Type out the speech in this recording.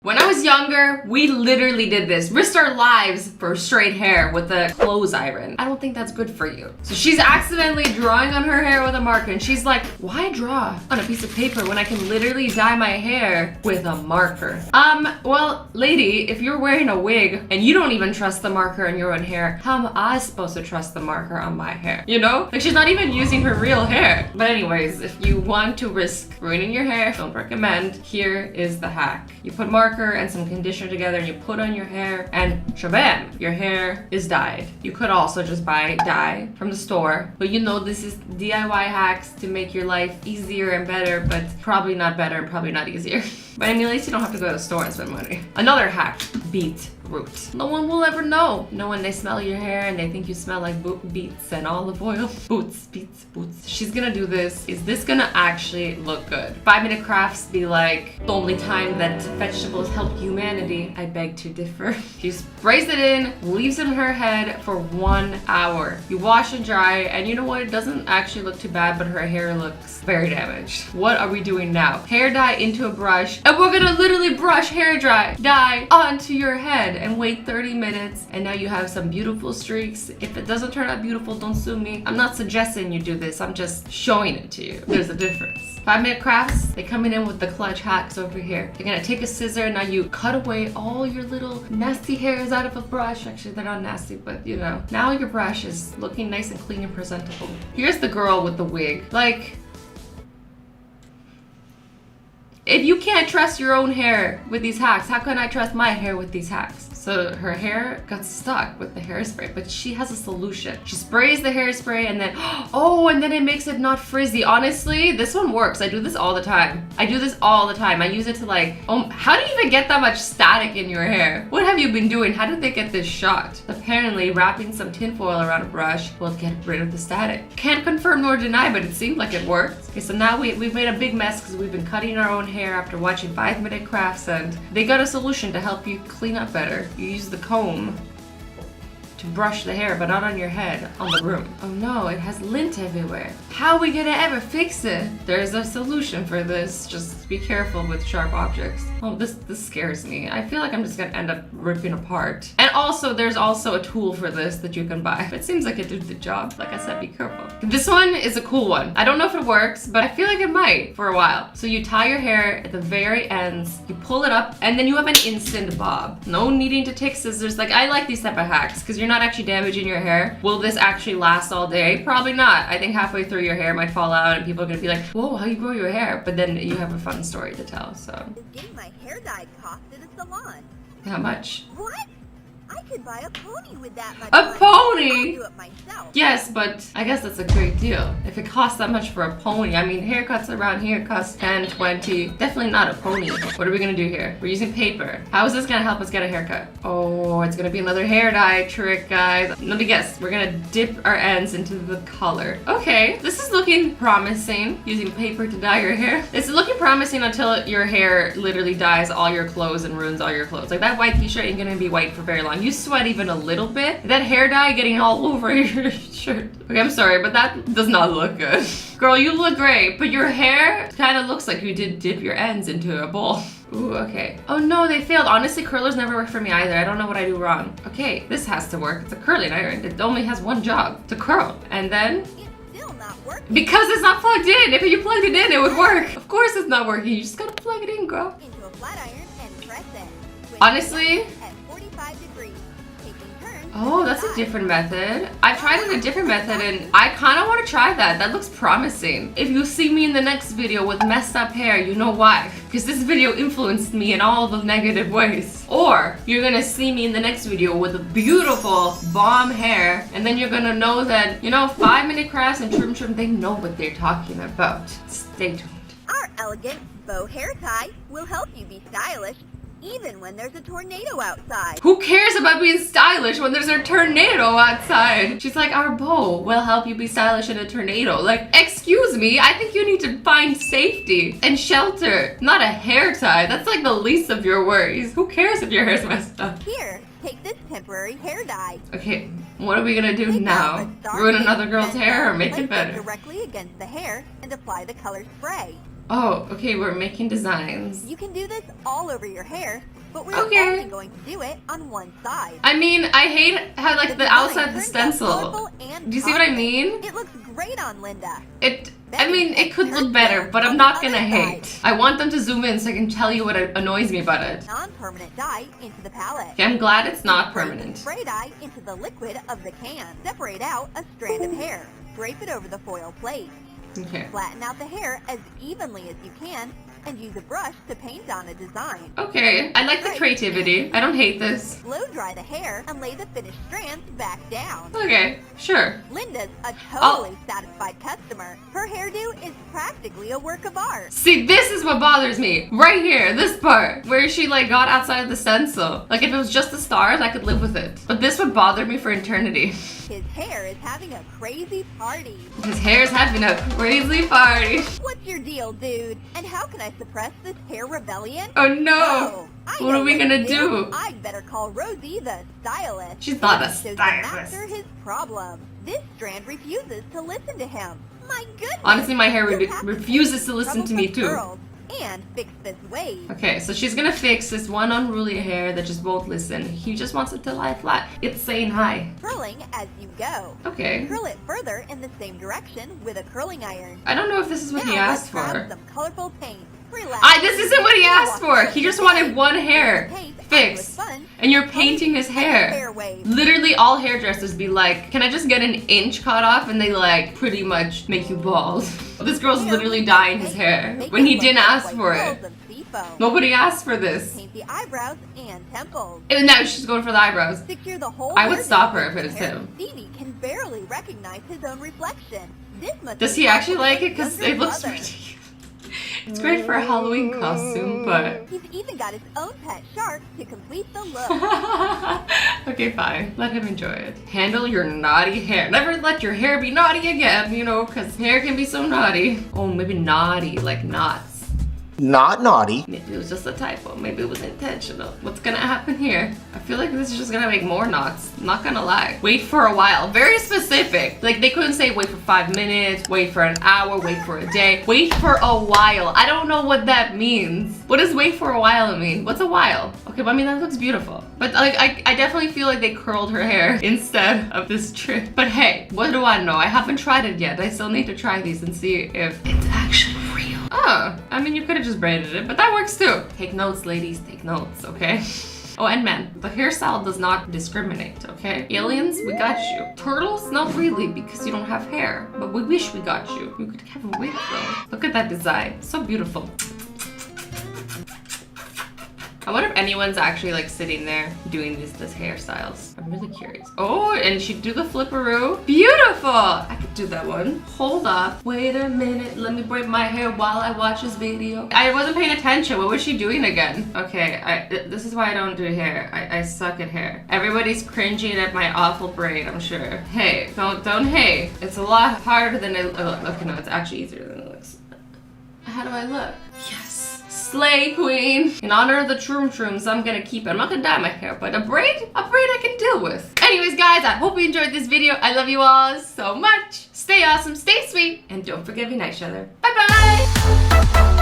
When I was younger, we literally did this. Risked our lives for straight hair with a clothes iron. I don't think that's good for you. So she's accidentally drawing on her hair with a marker and she's like, why draw on a piece of paper when I can literally dye my hair with a marker? Well, lady, if you're wearing a wig and you don't even trust the marker on your own hair, how am I supposed to trust the marker on my hair? You know? Like, she's not even using her real hair. But anyways, if you want to risk ruining your hair, don't recommend. Here is the hack. You put marker and some conditioner together and you put on your hair and shabam, your hair is dyed. You could also just buy dye from the store, but you know this is DIY hacks to make your life easier and better, but probably not better and probably not easier. But I mean, at least you don't have to go to the store and spend money. Another hack, beet root. No one will ever know. No one, they smell your hair and they think you smell like beets and olive oil. Boots, beets, boots. She's gonna do this. Is this gonna actually look good? 5-minute crafts be like the only time that vegetables help humanity. I beg to differ. She sprays it in, leaves it in her head for 1 hour. You wash and dry, and you know what? It doesn't actually look too bad, but her hair looks very damaged. What are we doing now? Hair dye into a brush, and we're gonna literally brush hair dye onto your head and wait 30 minutes, and now you have some beautiful streaks. If it doesn't turn out beautiful, don't sue me. I'm not suggesting you do this, I'm just showing it to you. There's a difference. 5-minute crafts, they coming in with the clutch hacks over here. You're gonna take a scissor, now you cut away all your little nasty hairs out of a brush. Actually, they're not nasty, but you know. Now your brush is looking nice and clean and presentable. Here's the girl with the wig. Like, if you can't trust your own hair with these hacks, how can I trust my hair with these hacks? So her hair got stuck with the hairspray, but she has a solution. She sprays the hairspray and then, oh, and then it makes it not frizzy. Honestly, this one works. I do this all the time. I do this all the time. I use it to like, how do you even get that much static in your hair? What have you been doing? How did they get this shot? Apparently, wrapping some tinfoil around a brush will get rid of the static. Can't confirm nor deny, but it seemed like it worked. Okay, so now we've made a big mess because we've been cutting our own hair after watching 5-minute crafts, and they got a solution to help you clean up better. You use the comb to brush the hair, but not on your head, on the broom. Oh no, it has lint everywhere. How are we gonna ever fix it? There's a solution for this. Just be careful with sharp objects. Oh, this scares me. I feel like I'm just gonna end up ripping apart. And also, there's also a tool for this that you can buy. It seems like it did the job. Like I said, be careful. This one is a cool one. I don't know if it works, but I feel like it might for a while. So you tie your hair at the very ends, you pull it up, and then you have an instant bob. No needing to take scissors. Like, I like these type of hacks because you're not actually damaging your hair. Will this actually last all day? Probably not. I think halfway through your hair might fall out and people are gonna be like, whoa, how you grow your hair? But then you have a fun story to tell, so. Getting my hair dyed cost at a salon. How much? What? I could buy a pony with that much A money. pony? I'll do it myself. Yes, but I guess that's a great deal. If it costs that much for a pony, I mean, haircuts around here cost 10, 20. Definitely not a pony. What are we gonna do here? We're using paper. How is this gonna help us get a haircut? Oh, it's gonna be another hair dye trick, guys. Let me guess. We're gonna dip our ends into the color. Okay, this is looking promising, using paper to dye your hair. It's looking promising until your hair literally dyes all your clothes and ruins all your clothes. Like, that white t-shirt ain't gonna be white for very long. You sweat even a little bit. That hair dye getting all over your shirt. Okay, I'm sorry, but that does not look good. Girl, you look great, but your hair kind of looks like you did dip your ends into a bowl. Ooh, okay. Oh no, they failed. Honestly, curlers never work for me either. I don't know what I do wrong. Okay, this has to work. It's a curling iron. It only has one job, to curl. And then? It's still not working. Because it's not plugged in. If you plugged it in, it would work. Of course it's not working. You just gotta plug it in, girl. Into a flat iron and press it. Switch Honestly? At 45 degrees. Taking turns. Oh, that's a different method. I tried it a different method and I kind of want to try that. That looks promising. If you see me in the next video with messed up hair, you know why. Because this video influenced me in all the negative ways. Or you're gonna see me in the next video with a beautiful bomb hair, and then you're gonna know that, you know, 5-minute crafts and trim, they know what they're talking about. Stay tuned. Our elegant bow hair tie will help you be stylish even when there's a tornado outside. Who cares about being stylish when there's a tornado outside? She's like, our bow will help you be stylish in a tornado. Like, excuse me, I think you need to find safety and shelter, not a hair tie. That's like the least of your worries. Who cares if your hair's messed up? Here, take this temporary hair dye. Okay, what are we gonna do Take now? out a dark Ruin pink another girl's pencil, hair or make place it better? directly against the hair and apply the color spray. Oh, okay, we're making designs. You can do this all over your hair but we're Okay. only going to do it on one side. I mean, I hate how like the design outside the turns out stencil. colorful and Do you see what I confident. mean? It looks great on Linda. I mean, it could look better, but I'm not gonna hate. I want them to zoom in so I can tell you what annoys me about it. Non-permanent dye into the palette. Okay, I'm glad it's not Spray the permanent. spray dye into the liquid of the can. Separate out a strand of hair. Drape it over the foil plate. Okay. Flatten out the hair as evenly as you can and use a brush to paint on a design. Okay, I like the creativity. I don't hate this. Blow dry the hair and lay the finished strands back down. Okay, sure. Linda's a totally satisfied customer. Her hairdo is practically a work of art. See, this is what bothers me. Right here, this part, where she like got outside of the stencil. Like if it was just the stars, I could live with it. But this would bother me for eternity. His hair is having a crazy party. His hair's having a crazy party. What's your deal, dude? And how can I suppress this hair rebellion? Oh no! Oh, I What know are we gonna to do? I'd better call Rosie the stylist. She's not a So to stylist. master his problem. This strand refuses to listen to him. My goodness! Honestly, my hair You'll have to refuses to listen trouble to me some too. curls and fix this wave. Okay, so she's gonna fix this one unruly hair that just won't listen. He just wants it to lie flat. It's saying hi. Curling as you go. Okay. Curl it further in the same direction with a curling iron. I don't know if this is what he Now asked let's grab for. some colorful paint. Relax. This isn't what he asked for. He just wanted one hair fixed. And you're painting his hair. Literally all hairdressers be like, can I just get an inch cut off? And they like pretty much make you bald. This girl's literally dyeing his hair when he didn't ask for it. Nobody asked for this. Paint the eyebrows and temples. And now she's going for the eyebrows. Secure the whole I would hairdo stop her with if it was hair. him. Stevie can barely recognize his own reflection. This must Does be he actually possible like it? with Because younger it looks brothers. ridiculous. It's great for a Halloween costume, but... He's even got his own pet shark to complete the look. Okay, fine. Let him enjoy it. Handle your naughty hair. Never let your hair be naughty again, you know, because hair can be so naughty. Oh, maybe naughty, like knots. Not naughty. Maybe it was just a typo. Maybe it was intentional. What's gonna happen here? I feel like this is just gonna make more knots. I'm not gonna lie. Wait for a while. Very specific. Like they couldn't say wait for 5 minutes, wait for an hour, wait for a day. Wait for a while. I don't know what that means. What does wait for a while mean? What's a while? Okay, well, I mean that looks beautiful. But like I definitely feel like they curled her hair instead of this trick. But hey, what do I know? I haven't tried it yet. I still need to try these and see if it's actually real. Oh, I mean, you could have just braided it, but that works too. Take notes, ladies, take notes, okay? Oh, and men, the hairstyle does not discriminate, okay? Aliens, we got you. Turtles, not really, because you don't have hair, but we wish we got you. You could have a wig though. Look at that design, so beautiful. I wonder if anyone's actually like sitting there doing this hairstyles. I'm really curious. Oh, and she do the flipperoo. Beautiful! I could do that one. Hold up. Wait a minute. Let me braid my hair while I watch this video. I wasn't paying attention. What was she doing again? Okay, this is why I don't do hair. I suck at hair. Everybody's cringing at my awful braid, I'm sure. Hey, don't hey. It's a lot harder than it looks. Okay, no, it's actually easier than it looks. How do I look? Yes. Slay queen. In honor of the shrooms, I'm gonna keep it. I'm not gonna dye my hair, but a braid I can deal with. Anyways, guys, I hope you enjoyed this video. I love you all so much. Stay awesome, stay sweet, and don't forget to be nice to each other. Bye-bye.